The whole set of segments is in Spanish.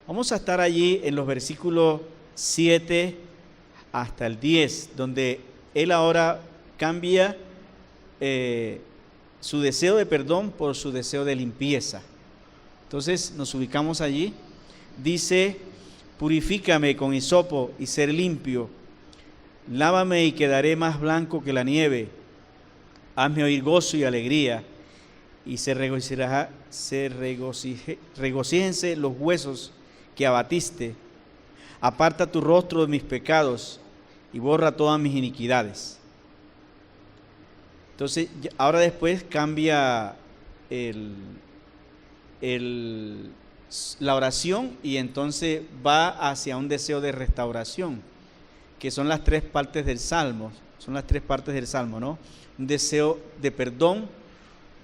Vamos a estar allí en los versículos 7 hasta el 10, donde él ahora cambia su deseo de perdón por su deseo de limpieza. Entonces nos ubicamos allí. Dice: purifícame con hisopo y seré limpio, lávame y quedaré más blanco que la nieve, hazme oír gozo y alegría, y regocíjense los huesos que abatiste. Aparta tu rostro de mis pecados y borra todas mis iniquidades. Entonces, ahora después cambia la oración, y entonces va hacia un deseo de restauración, que son las tres partes del Salmo. Son las tres partes del Salmo, ¿no? Un deseo de perdón,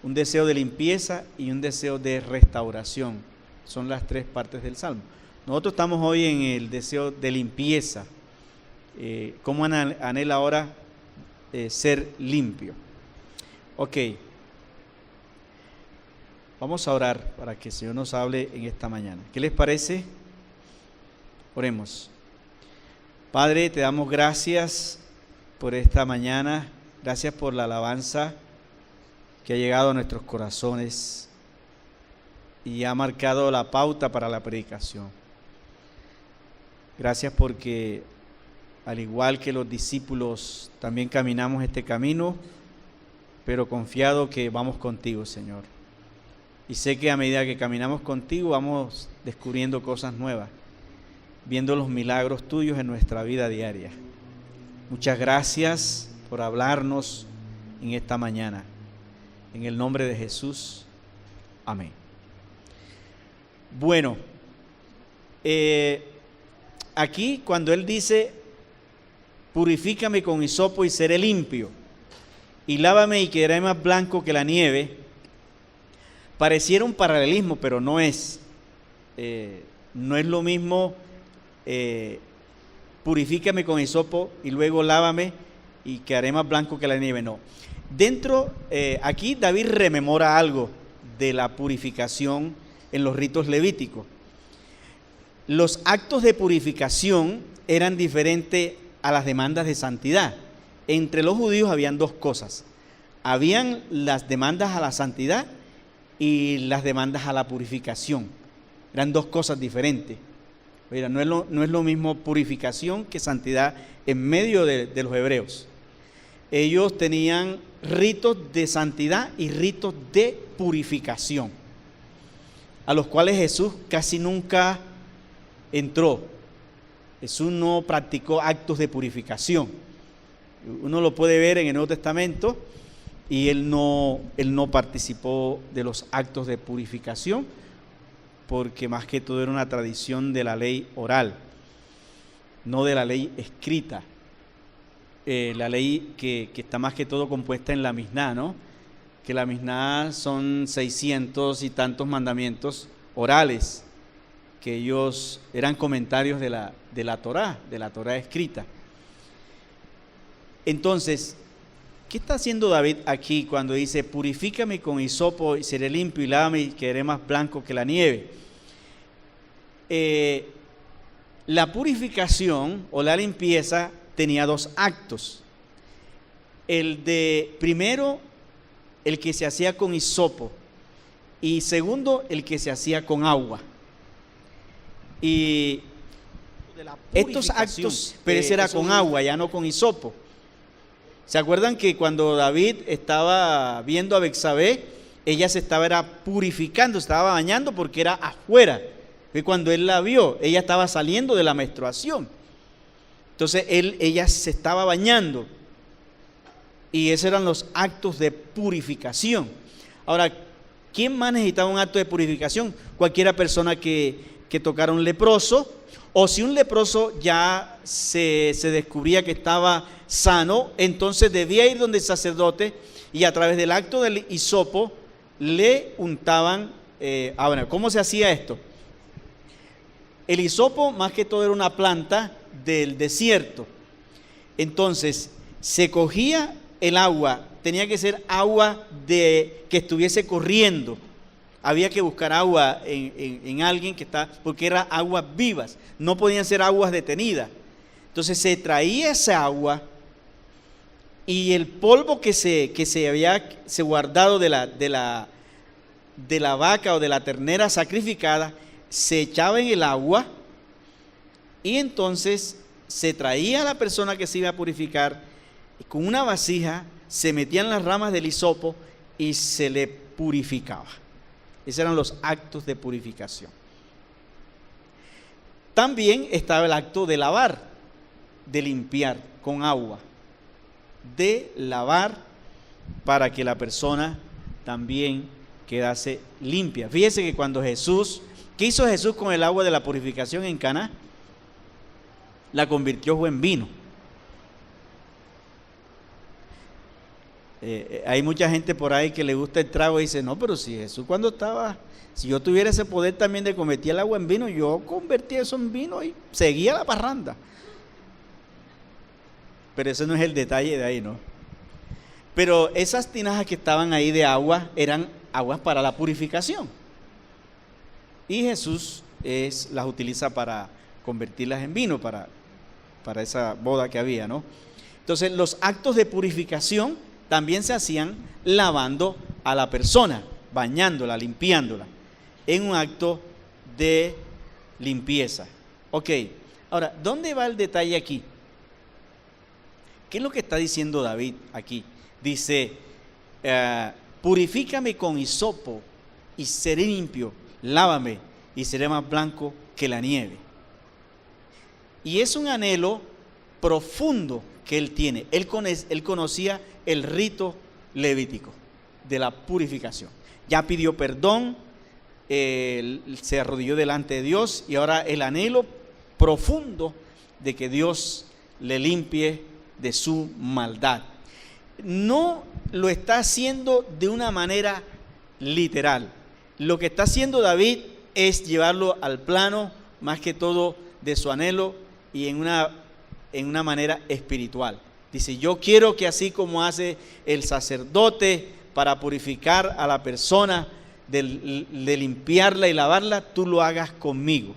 un deseo de limpieza y un deseo de restauración. Son las tres partes del Salmo. Nosotros estamos hoy en el deseo de limpieza. ¿Cómo anhela ahora ser limpio? Ok. Vamos a orar para que el Señor nos hable en esta mañana. ¿Qué les parece? Oremos. Padre, te damos gracias por esta mañana. Gracias por la alabanza que ha llegado a nuestros corazones y ha marcado la pauta para la predicación. Gracias porque, al igual que los discípulos, también caminamos este camino, pero confiado que vamos contigo, Señor. Y sé que a medida que caminamos contigo vamos descubriendo cosas nuevas, viendo los milagros tuyos en nuestra vida diaria. Muchas gracias por hablarnos en esta mañana. En el nombre de Jesús. Amén. Bueno, aquí cuando él dice: purifícame con hisopo y seré limpio, y lávame y quedaré más blanco que la nieve, pareciera un paralelismo, pero no es. No es lo mismo purifícame con hisopo y luego lávame y quedaré más blanco que la nieve. No. Aquí David rememora algo de la purificación en los ritos levíticos. Los actos de purificación eran diferentes a las demandas de santidad. Entre los judíos habían dos cosas. Habían las demandas a la santidad y las demandas a la purificación. Eran dos cosas diferentes. Mira, no es lo mismo purificación que santidad en medio de los hebreos. Ellos tenían ritos de santidad y ritos de purificación, a los cuales Jesús casi nunca entró. Jesús no practicó actos de purificación. Uno lo puede ver en el Nuevo Testamento, y él no participó de los actos de purificación, porque más que todo era una tradición de la ley oral, no de la ley escrita. La ley que está más que todo compuesta en la Misná, ¿no? Que la Misná son 600 y tantos mandamientos orales, que ellos eran comentarios de la Torá escrita. Entonces, ¿qué está haciendo David aquí cuando dice: purifícame con hisopo y seré limpio, y lávame y quedaré más blanco que la nieve? La purificación o la limpieza tenía dos actos. Primero, el que se hacía con hisopo, y segundo, el que se hacía con agua. Y estos actos, pero ese era con agua, ya no con hisopo. ¿Se acuerdan que cuando David estaba viendo a Betsabé, ella se estaba purificando, estaba bañando porque era afuera? Y cuando él la vio, ella estaba saliendo de la menstruación. Entonces ella se estaba bañando, y esos eran los actos de purificación. Ahora, ¿quién más necesitaba un acto de purificación? Cualquiera persona que tocara un leproso, o si un leproso ya se descubría que estaba sano, entonces debía ir donde el sacerdote, y a través del acto del hisopo le untaban. Bueno, ¿cómo se hacía esto? El hisopo más que todo era una planta del desierto. Entonces se cogía el agua, tenía que ser agua que estuviese corriendo, había que buscar agua en alguien que está, porque eran aguas vivas, no podían ser aguas detenidas. Entonces se traía esa agua y el polvo que se había guardado de la vaca o de la ternera sacrificada se echaba en el agua y entonces se traía a la persona que se iba a purificar con una vasija, se metían las ramas del hisopo y se le purificaba. Esos eran los actos de purificación. También estaba el acto de lavar, de limpiar con agua, de lavar para que la persona también quedase limpia. Fíjese que cuando Jesús, ¿qué hizo Jesús con el agua de la purificación en Caná? La convirtió en vino. Hay mucha gente por ahí que le gusta el trago y dice, no, pero si Jesús cuando estaba, si yo tuviera ese poder también de convertir el agua en vino, yo convertía eso en vino y seguía la parranda. Pero ese no es el detalle de ahí, ¿no? Pero esas tinajas que estaban ahí de agua eran aguas para la purificación. Y Jesús las utiliza para convertirlas en vino, para esa boda que había, ¿no? Entonces los actos de purificación también se hacían lavando a la persona, bañándola, limpiándola, en un acto de limpieza. Ok, ahora, ¿dónde va el detalle aquí? ¿Qué es lo que está diciendo David aquí? Dice, purifícame con hisopo y seré limpio, lávame y seré más blanco que la nieve. Y es un anhelo profundo que él tiene. Él conocía el rito levítico de la purificación. Ya pidió perdón, se arrodilló delante de Dios y ahora el anhelo profundo de que Dios le limpie de su maldad. No lo está haciendo de una manera literal. Lo que está haciendo David es llevarlo al plano, más que todo, de su anhelo y en una manera espiritual. Dice, yo quiero que así como hace el sacerdote para purificar a la persona, de limpiarla y lavarla, tú lo hagas conmigo.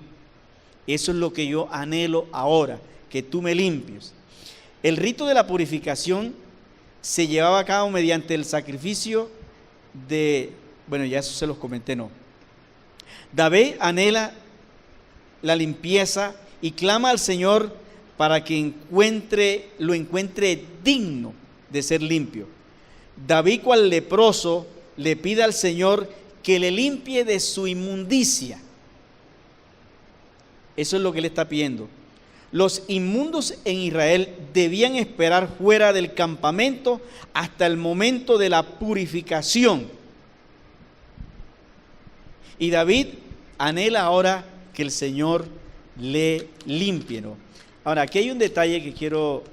Eso es lo que yo anhelo ahora, que tú me limpies. El rito de la purificación se llevaba a cabo mediante el sacrificio bueno, ya eso se los comenté, no. David anhela la limpieza y clama al Señor para que lo encuentre digno de ser limpio. David, cual leproso, le pide al Señor que le limpie de su inmundicia. Eso es lo que le está pidiendo. Los inmundos en Israel debían esperar fuera del campamento hasta el momento de la purificación. Y David anhela ahora que el Señor le limpie, ¿no? Ahora, aquí hay un detalle que quiero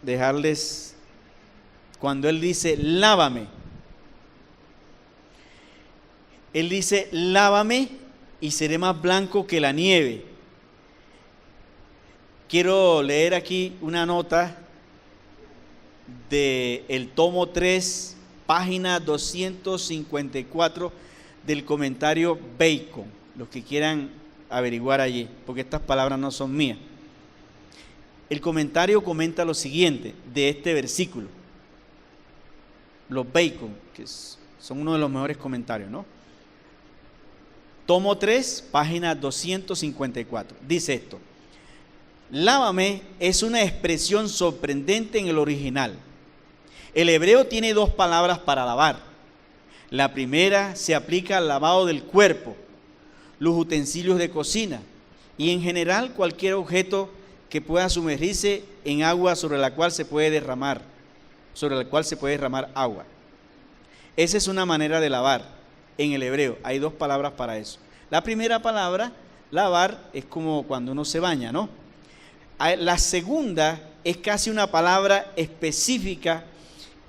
dejarles cuando él dice, lávame. Él dice, lávame y seré más blanco que la nieve. Quiero leer aquí una nota del tomo 3, página 254 del comentario Bacon, los que quieran averiguar allí, porque estas palabras no son mías. El comentario comenta lo siguiente de este versículo. Los Bacon, que son uno de los mejores comentarios, ¿no? Tomo 3, página 254. Dice esto: lávame es una expresión sorprendente en el original. El hebreo tiene dos palabras para lavar. La primera se aplica al lavado del cuerpo, los utensilios de cocina y en general cualquier objeto que pueda sumergirse en agua sobre la cual se puede derramar agua. Esa es una manera de lavar en el hebreo. Hay dos palabras para eso. La primera palabra, lavar, es como cuando uno se baña, ¿no? La segunda es casi una palabra específica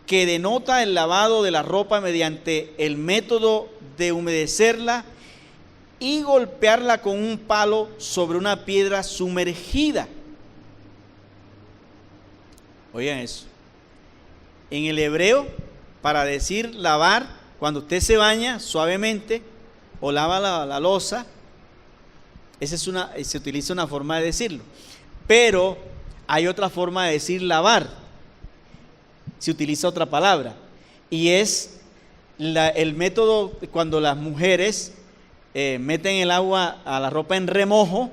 que denota el lavado de la ropa mediante el método de humedecerla y golpearla con un palo sobre una piedra sumergida. Oigan eso. En el hebreo, para decir lavar, cuando usted se baña suavemente, o lava la loza. Se utiliza una forma de decirlo. Pero hay otra forma de decir lavar. Se utiliza otra palabra. Y es el método cuando las mujeres meten el agua a la ropa en remojo.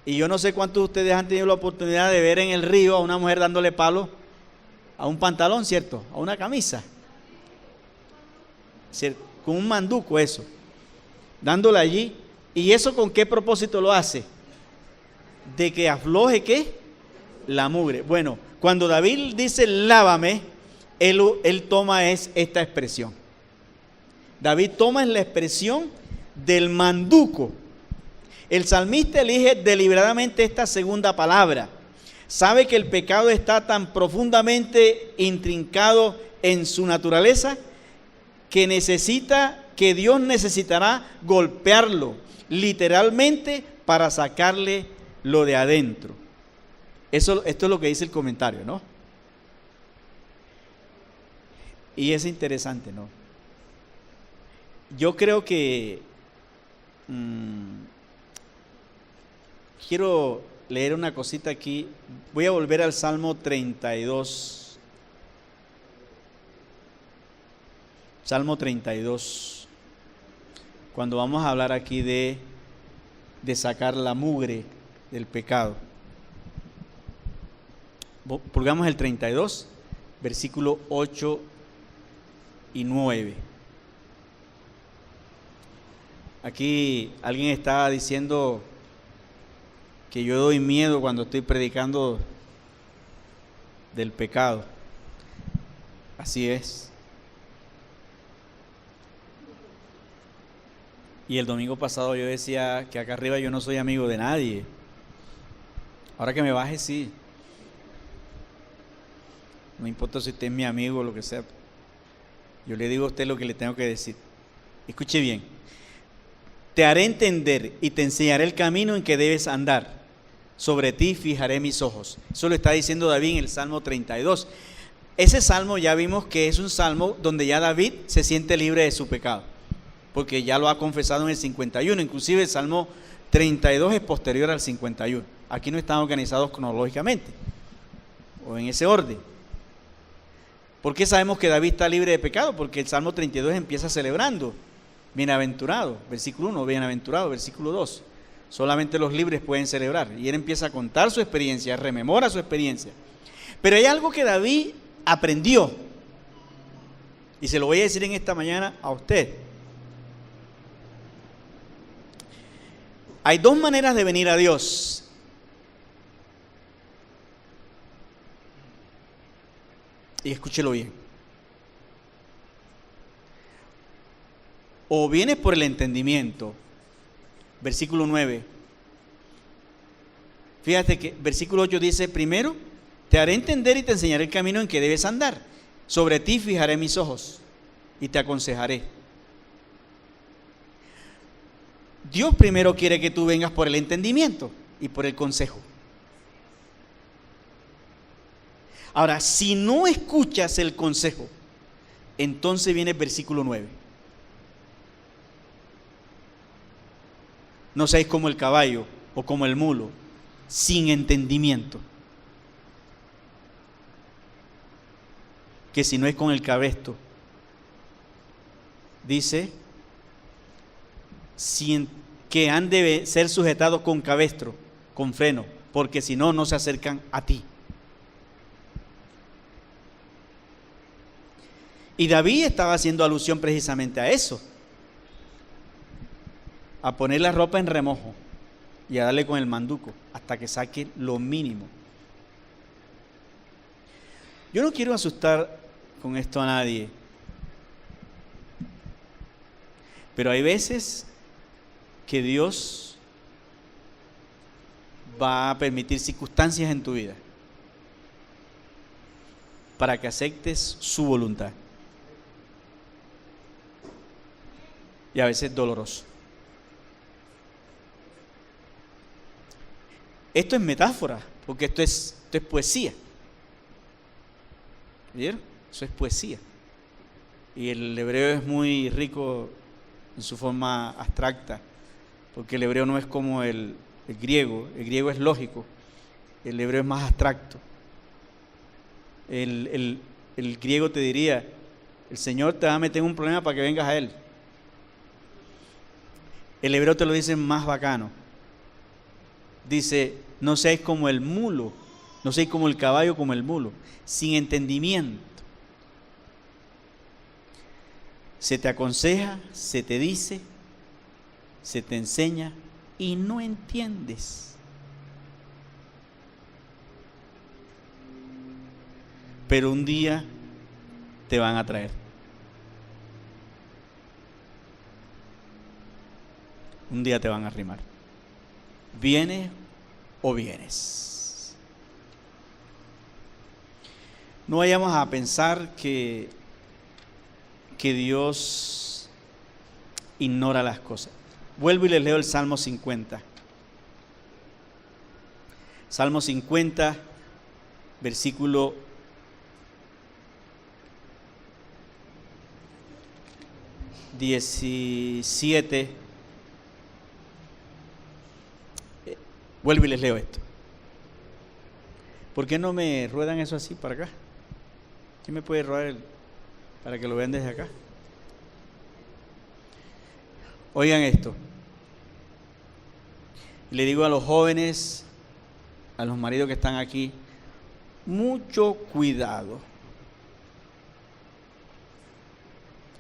Y yo no sé cuántos de ustedes han tenido la oportunidad de ver en el río a una mujer dándole palo a un pantalón, ¿cierto? A una camisa. ¿Cierto? Con un manduco eso. Dándole allí. ¿Y eso con qué propósito lo hace? De que afloje, ¿qué? La mugre. Bueno, cuando David dice lávame, él toma esta expresión. David toma la expresión del manduco. El salmista elige deliberadamente esta segunda palabra. Sabe que el pecado está tan profundamente intrincado en su naturaleza que Dios necesitará golpearlo literalmente para sacarle lo de adentro. Esto es lo que dice el comentario, ¿no? Y es interesante, ¿no? Yo creo que quiero leer una cosita aquí. Voy a volver al Salmo 32. Salmo 32. Cuando vamos a hablar aquí de sacar la mugre del pecado. Pulgamos el 32, versículo 8 y 9. Aquí alguien está diciendo que yo doy miedo cuando estoy predicando del pecado. Así es. Y el domingo pasado yo decía que acá arriba yo no soy amigo de nadie. Ahora que me baje, sí. No importa si usted es mi amigo o lo que sea. Yo le digo a usted lo que le tengo que decir. Escuche bien. Te haré entender y te enseñaré el camino en que debes andar. Sobre ti fijaré mis ojos. Eso lo está diciendo David en el Salmo 32. Ese salmo ya vimos que es un salmo donde ya David se siente libre de su pecado, porque ya lo ha confesado en el 51. Inclusive el Salmo 32 es posterior al 51. Aquí no están organizados cronológicamente o en ese orden. ¿Por qué sabemos que David está libre de pecado? Porque el Salmo 32 empieza celebrando. Bienaventurado, versículo 1, bienaventurado, versículo 2. Solamente los libres pueden celebrar. Y él empieza a contar su experiencia, rememora su experiencia. Pero hay algo que David aprendió. Y se lo voy a decir en esta mañana a usted. Hay dos maneras de venir a Dios. Y escúchelo bien. O vienes por el entendimiento. Versículo 9. Fíjate que versículo 8 dice: primero, te haré entender y te enseñaré el camino en que debes andar. Sobre ti fijaré mis ojos y te aconsejaré. Dios primero quiere que tú vengas por el entendimiento y por el consejo. Ahora, si no escuchas el consejo, entonces viene el versículo 9. No seáis como el caballo o como el mulo, sin entendimiento. Que si no es con el cabestro, dice que han de ser sujetados con cabestro, con freno, porque si no, no se acercan a ti. Y David estaba haciendo alusión precisamente a eso, a poner la ropa en remojo y a darle con el manduco hasta que saque lo mínimo. Yo no quiero asustar con esto a nadie, pero hay veces que Dios va a permitir circunstancias en tu vida para que aceptes su voluntad. Y a veces doloroso. Esto es metáfora, porque esto es poesía. ¿Vieron? Eso es poesía. Y el hebreo es muy rico en su forma abstracta, porque el hebreo no es como el griego es lógico, el hebreo es más abstracto. El griego te diría, el Señor te va a meter en un problema para que vengas a Él. El hebreo te lo dice más bacano. Dice, no seáis como el mulo, no seáis como el caballo, como el mulo, sin entendimiento. Se te aconseja, se te dice, se te enseña y no entiendes. Pero un día te van a traer. Un día te van a arrimar. ¿Vienes o vienes? No vayamos a pensar que Dios ignora las cosas. Vuelvo y les leo el Salmo 50. Salmo 50, versículo 17. Vuelvo y les leo esto. ¿Por qué no me ruedan eso así para acá? ¿Quién me puede rodar para que lo vean desde acá? Oigan esto. Le digo a los jóvenes, a los maridos que están aquí, mucho cuidado.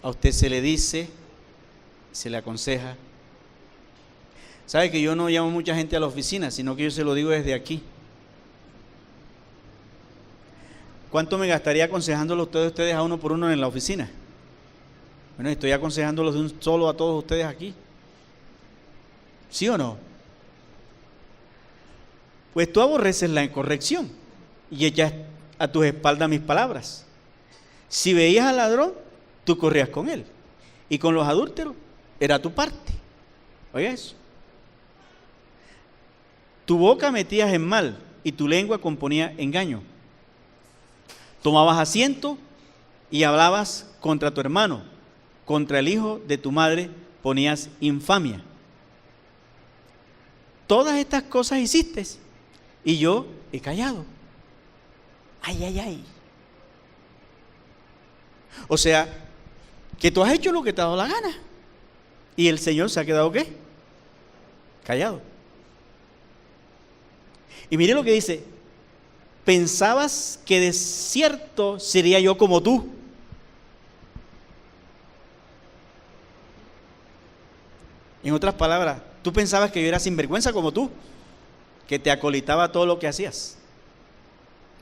A usted se le dice, se le aconseja. ¿Sabe que yo no llamo mucha gente a la oficina, sino que yo se lo digo desde aquí? ¿Cuánto me gastaría aconsejándolo a ustedes a uno por uno en la oficina? Bueno, estoy aconsejándolos de un solo a todos ustedes aquí. ¿Sí o no? Pues tú aborreces la incorrección y echas a tus espaldas mis palabras. Si veías al ladrón, tú corrías con él. Y con los adúlteros, era tu parte. Oiga eso. Tu boca metías en mal y tu lengua componía engaño. Tomabas asiento y hablabas contra tu hermano, contra el hijo de tu madre ponías infamia. Todas estas cosas hiciste y yo he callado. Ay, ay, ay. O sea, que tú has hecho lo que te ha dado la gana y el Señor se ha quedado ¿qué? Callado. Y mire lo que dice: pensabas que de cierto sería yo como tú. En otras palabras, tú pensabas que yo era sinvergüenza como tú, que te acolitaba todo lo que hacías,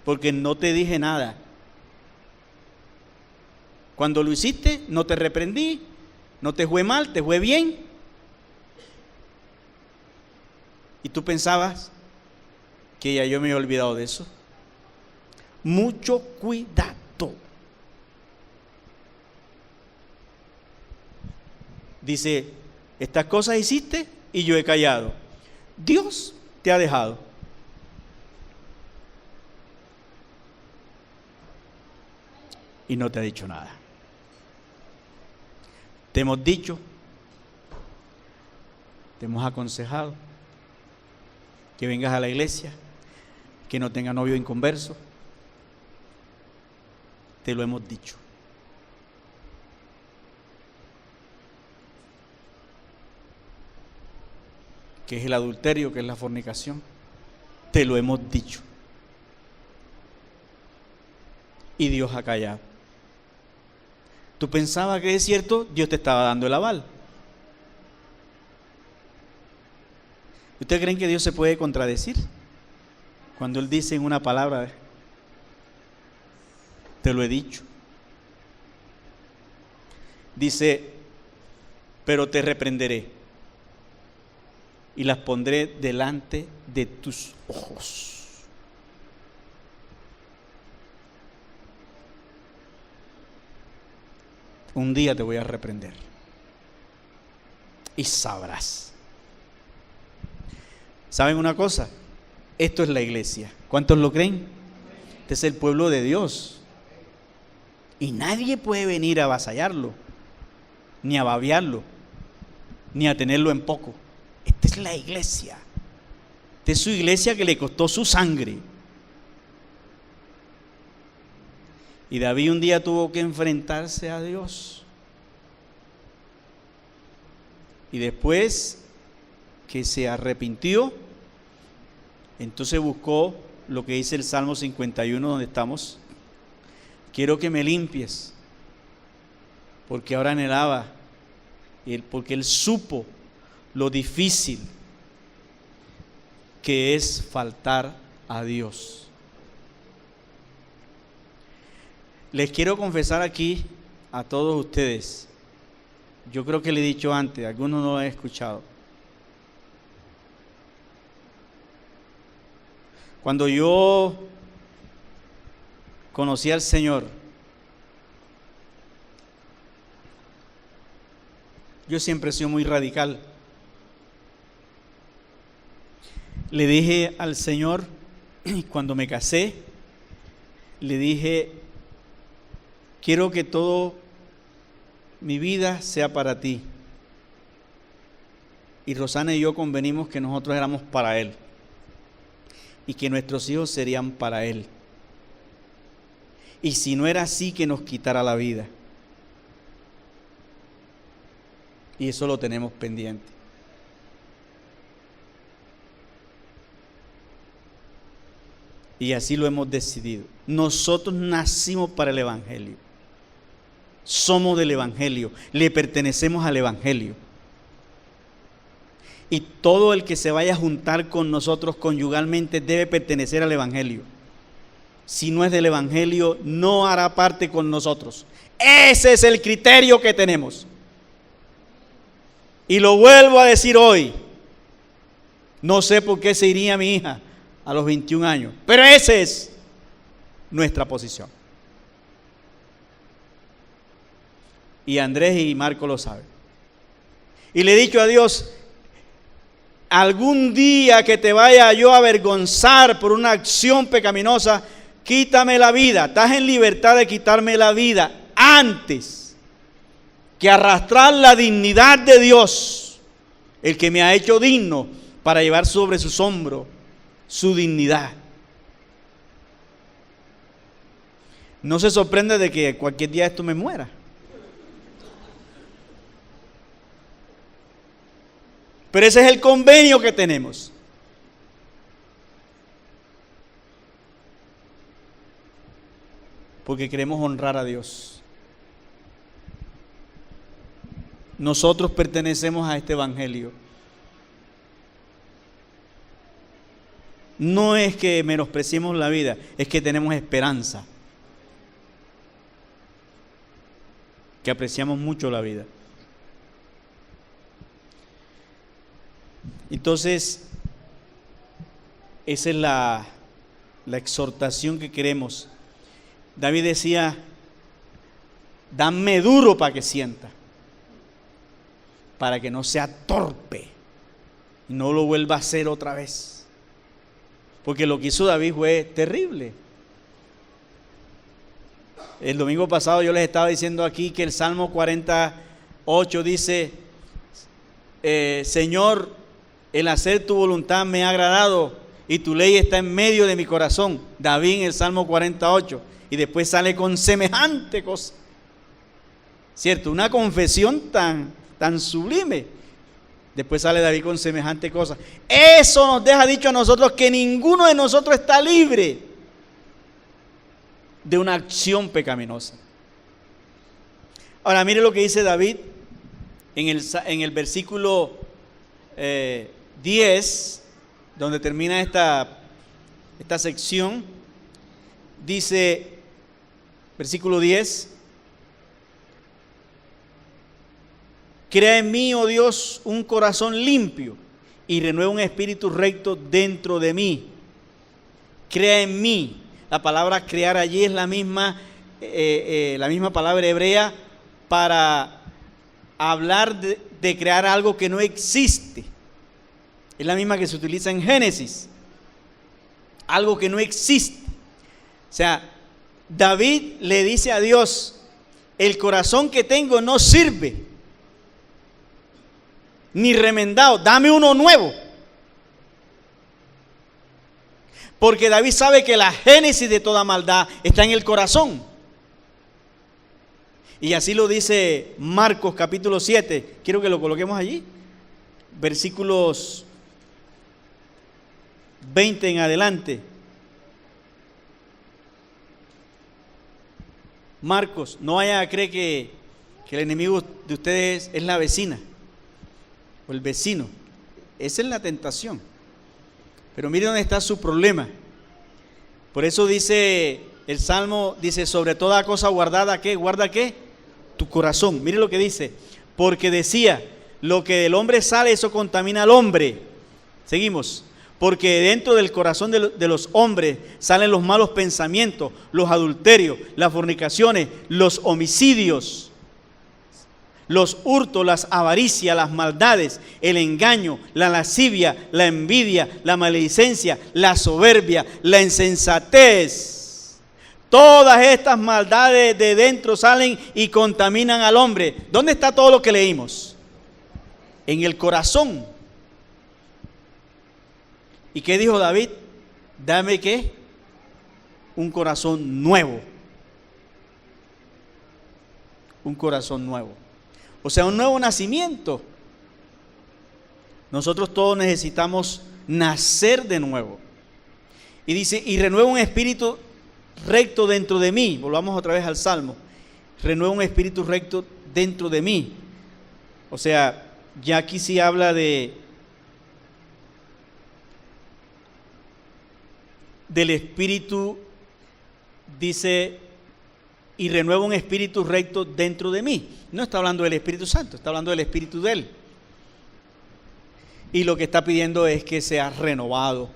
porque no te dije nada. Cuando lo hiciste, no te reprendí, no te fue mal, te fue bien. Y tú pensabas que ya yo me había olvidado de eso. Mucho cuidado. Dice, estas cosas hiciste y yo he callado. Dios te ha dejado. Y no te ha dicho nada. Te hemos dicho, te hemos aconsejado que vengas a la iglesia, que no tenga novio inconverso. Te lo hemos dicho. Que es el adulterio, que es la fornicación. Te lo hemos dicho. Y Dios ha callado. Tú pensabas que es cierto, Dios te estaba dando el aval. ¿Ustedes creen que Dios se puede contradecir? Cuando Él dice en una palabra, te lo he dicho. Dice, pero te reprenderé y las pondré delante de tus ojos. Un día te voy a reprender y sabrás. ¿Saben una cosa? Esto es la iglesia. ¿Cuántos lo creen? Este es el pueblo de Dios. Y nadie puede venir a avasallarlo, ni a babiarlo. ni a tenerlo en poco. Esta es la iglesia. Esta es su iglesia que le costó su sangre. Y David un día tuvo que enfrentarse a Dios. Y después que se arrepintió, entonces buscó lo que dice el Salmo 51 donde estamos. Quiero que me limpies, porque ahora anhelaba, porque él supo lo difícil que es faltar a Dios. Les quiero confesar aquí a todos ustedes, yo creo que le he dicho antes, algunos no lo han escuchado. Cuando yo conocí al Señor, yo siempre he sido muy radical. Le dije al Señor, cuando me casé, le dije, quiero que todo mi vida sea para ti. Y Rosana y yo convenimos que nosotros éramos para Él y que nuestros hijos serían para Él. Y si no era así, que nos quitara la vida. Y eso lo tenemos pendiente. Y así lo hemos decidido. Nosotros nacimos para el Evangelio. Somos del Evangelio. Le pertenecemos al Evangelio. Y todo el que se vaya a juntar con nosotros conyugalmente debe pertenecer al Evangelio. Si no es del Evangelio, no hará parte con nosotros. Ese es el criterio que tenemos. Y lo vuelvo a decir hoy. No sé por qué se iría mi hija a los 21 años, pero esa es nuestra posición. Y Andrés y Marco lo saben. Y le he dicho a Dios, algún día que te vaya yo a avergonzar por una acción pecaminosa, quítame la vida. Estás en libertad de quitarme la vida antes que arrastrar la dignidad de Dios, el que me ha hecho digno para llevar sobre sus hombros su dignidad. No se sorprende de que cualquier día esto me muera. Pero ese es el convenio que tenemos. Porque queremos honrar a Dios. Nosotros pertenecemos a este evangelio. No es que menospreciemos la vida, es que tenemos esperanza. Que apreciamos mucho la vida. Entonces, esa es la exhortación que queremos. David decía, dame duro para que sienta, para que no sea torpe y no lo vuelva a hacer otra vez. Porque lo que hizo David fue terrible. El domingo pasado yo les estaba diciendo aquí que el Salmo 48 dice, Señor, el hacer tu voluntad me ha agradado y tu ley está en medio de mi corazón. David en el Salmo 48. Y después sale con semejante cosa. ¿Cierto? Una confesión tan sublime. Después sale David con semejante cosa. Eso nos deja dicho a nosotros que ninguno de nosotros está libre de una acción pecaminosa. Ahora mire lo que dice David en el versículo 10, donde termina esta sección. Dice, versículo 10, crea en mí, oh Dios, un corazón limpio y renueva un espíritu recto dentro de mí. Crea en mí. La palabra crear allí es la misma palabra hebrea para hablar de crear algo que no existe. Es la misma que se utiliza en Génesis. Algo que no existe. O sea, David le dice a Dios, el corazón que tengo no sirve. ni remendado, dame uno nuevo. Porque David sabe que la génesis de toda maldad está en el corazón. Y así lo dice Marcos capítulo 7. Quiero que lo coloquemos allí. Versículos 20 en adelante. Marcos, no vaya a creer que el enemigo de ustedes es la vecina o el vecino. Esa es la tentación. Pero mire dónde está su problema. Por eso dice el Salmo, dice, sobre toda cosa guardada, ¿qué? ¿Guarda qué? Tu corazón. Mire lo que dice. Porque decía, lo que del hombre sale, eso contamina al hombre. Seguimos. Porque dentro del corazón de los hombres salen los malos pensamientos, los adulterios, las fornicaciones, los homicidios, los hurtos, las avaricias, las maldades, el engaño, la lascivia, la envidia, la maledicencia, la soberbia, la insensatez. Todas estas maldades de dentro salen y contaminan al hombre. ¿Dónde está todo lo que leímos? En el corazón. ¿Y qué dijo David? Dame ¿qué? Un corazón nuevo. Un corazón nuevo. O sea, un nuevo nacimiento. Nosotros todos necesitamos nacer de nuevo. Y dice, y renueva un espíritu recto dentro de mí. Volvamos otra vez al Salmo. Renueva un espíritu recto dentro de mí. O sea, ya aquí sí habla del espíritu, dice, y renueva un espíritu recto dentro de mí. No está hablando del Espíritu Santo, está hablando del espíritu de Él. Y lo que está pidiendo es que sea renovado.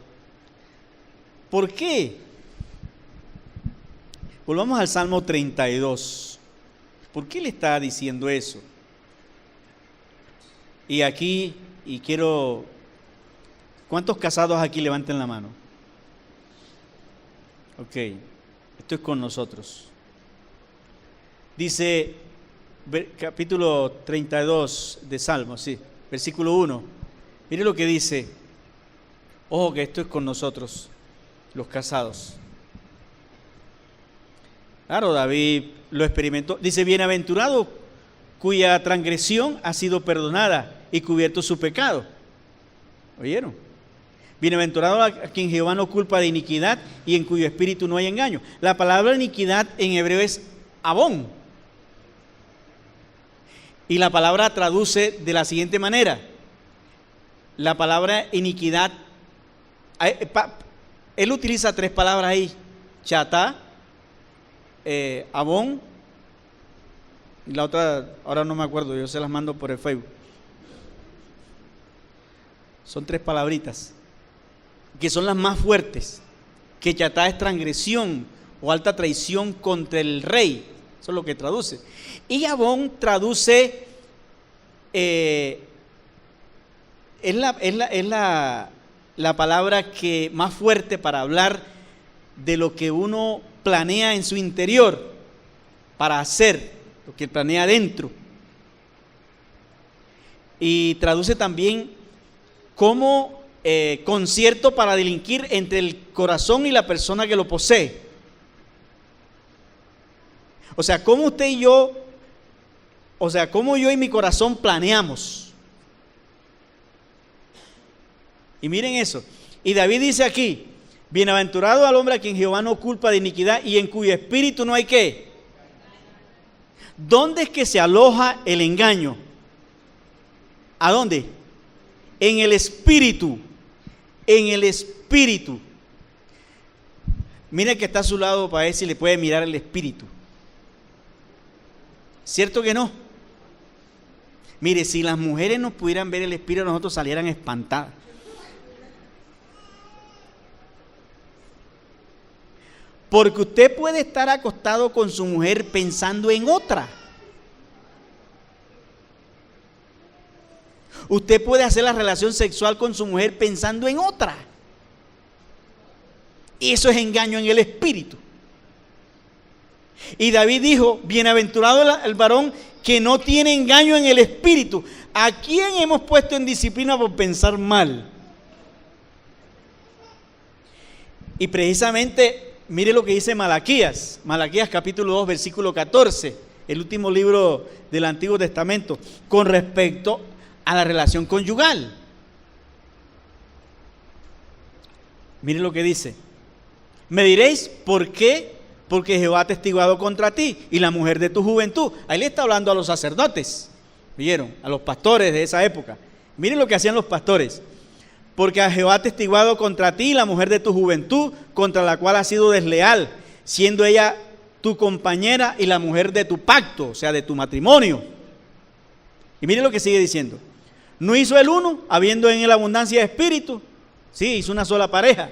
¿Por qué? Volvamos al Salmo 32. ¿Por qué le está diciendo eso? Y aquí, y quiero, ¿cuántos casados aquí levanten la mano? Ok, esto es con nosotros. Dice, capítulo 32 de Salmo, sí, versículo 1. Mire lo que dice. Ojo que esto es con nosotros, los casados. Claro, David lo experimentó. Dice, bienaventurado cuya transgresión ha sido perdonada y cubierto su pecado. ¿Oyeron? Bienaventurado a quien Jehová no culpa de iniquidad y en cuyo espíritu no hay engaño. La palabra iniquidad en hebreo es abón. Y la palabra traduce de la siguiente manera. La palabra iniquidad, él utiliza tres palabras ahí. Chatá, abón, y la otra, ahora no me acuerdo, yo se las mando por el Facebook. Son tres palabritas que son las más fuertes, que chatá es transgresión o alta traición contra el rey, eso es lo que traduce. Y abón traduce, es la palabra que más fuerte para hablar de lo que uno planea en su interior, para hacer, lo que planea adentro. Y traduce también como concierto para delinquir entre el corazón y la persona que lo posee. O sea, como usted y yo, o sea, como yo y mi corazón planeamos. Y miren eso. Y David dice aquí, bienaventurado al hombre a quien Jehová no culpa de iniquidad y en cuyo espíritu no hay ¿qué? ¿Dónde es que se aloja el engaño? ¿A dónde? En el espíritu. En el espíritu. Mire que está a su lado para ver si le puede mirar el espíritu. ¿Cierto que no? Mire, si las mujeres nos pudieran ver el espíritu, nosotros salieran espantadas. Porque usted puede estar acostado con su mujer pensando en otra. Usted puede hacer la relación sexual con su mujer pensando en otra. Y eso es engaño en el espíritu. Y David dijo, bienaventurado el varón que no tiene engaño en el espíritu. ¿A quién hemos puesto en disciplina por pensar mal? Y precisamente, mire lo que dice Malaquías capítulo 2, versículo 14, el último libro del Antiguo Testamento, con respecto a la relación conyugal. Mire lo que dice: me diréis, ¿por qué? Porque Jehová ha testiguado contra ti y la mujer de tu juventud. Ahí le está hablando a los sacerdotes, ¿vieron? A los pastores de esa época. Miren lo que hacían los pastores. Porque a Jehová ha testiguado contra ti la mujer de tu juventud, contra la cual has sido desleal, siendo ella tu compañera y la mujer de tu pacto, o sea, de tu matrimonio. Y miren lo que sigue diciendo: ¿no hizo el uno, habiendo en él abundancia de espíritu? Sí, hizo una sola pareja.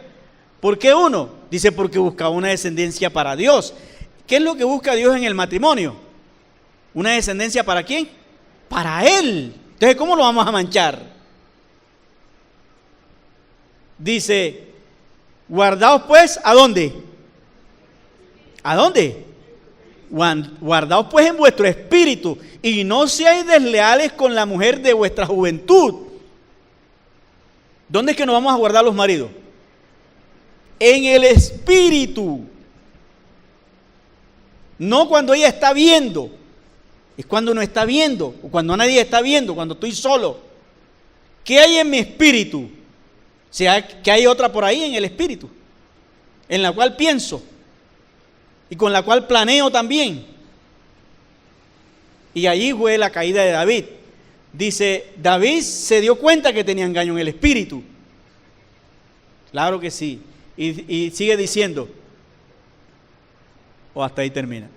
¿Por qué uno? Dice, porque buscaba una descendencia para Dios. ¿Qué es lo que busca Dios en el matrimonio? ¿Una descendencia para quién? Para Él. Entonces, ¿cómo lo vamos a manchar? Dice, guardaos pues, ¿a dónde? ¿A dónde? Guardaos pues en vuestro espíritu y no seáis desleales con la mujer de vuestra juventud. ¿Dónde es que nos vamos a guardar los maridos? En el espíritu. No cuando ella está viendo, es cuando no está viendo, o cuando nadie está viendo, cuando estoy solo. ¿Qué hay en mi espíritu? O sea, que hay otra por ahí en el espíritu, en la cual pienso y con la cual planeo también. Y allí fue la caída de David. Dice, David se dio cuenta que tenía engaño en el espíritu. Claro que sí. Y sigue diciendo, o hasta ahí termina.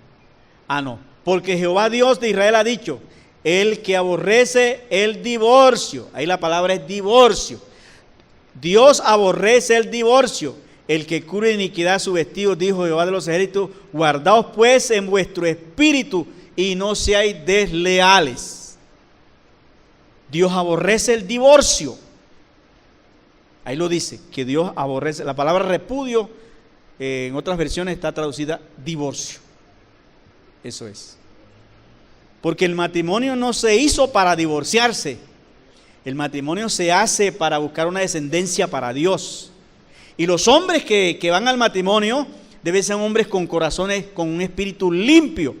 No, porque Jehová Dios de Israel ha dicho, el que aborrece el divorcio, ahí la palabra es divorcio. Dios aborrece el divorcio. El que cubre iniquidad su vestido, dijo Jehová de los ejércitos, guardaos pues en vuestro espíritu y no seáis desleales. Dios aborrece el divorcio. Ahí lo dice, que Dios aborrece. La palabra repudio, en otras versiones está traducida divorcio. Eso es. Porque el matrimonio no se hizo para divorciarse. El matrimonio se hace para buscar una descendencia para Dios. Y los hombres que van al matrimonio deben ser hombres con corazones, con un espíritu limpio,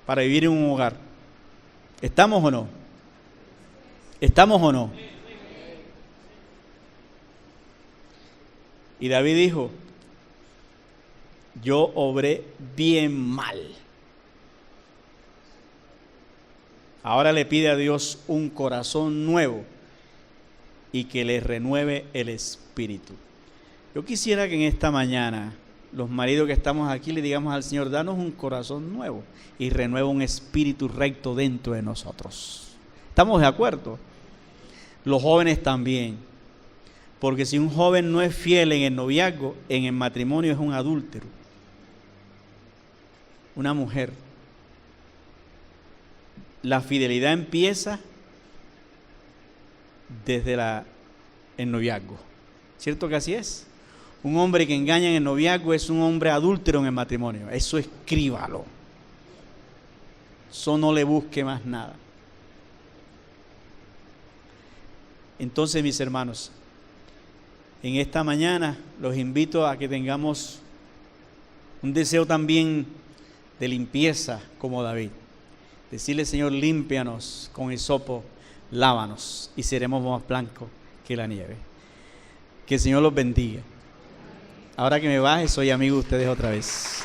para vivir en un hogar. ¿Estamos o no? ¿Estamos o no? Y David dijo, yo obré bien mal. Ahora le pide a Dios un corazón nuevo y que le renueve el espíritu. Yo quisiera que en esta mañana los maridos que estamos aquí le digamos al Señor, danos un corazón nuevo y renueva un espíritu recto dentro de nosotros. ¿Estamos de acuerdo? Los jóvenes también. Porque si un joven no es fiel en el noviazgo, en el matrimonio es un adúltero. Una mujer. La fidelidad empieza desde el noviazgo. ¿Cierto que así es? Un hombre que engaña en el noviazgo es un hombre adúltero en el matrimonio. Eso escríbalo. Eso no le busque más nada. Entonces, mis hermanos, en esta mañana los invito a que tengamos un deseo también de limpieza como David. Decirle, Señor, límpianos con hisopo, lávanos y seremos más blancos que la nieve. Que el Señor los bendiga. Ahora que me baje, soy amigo de ustedes otra vez.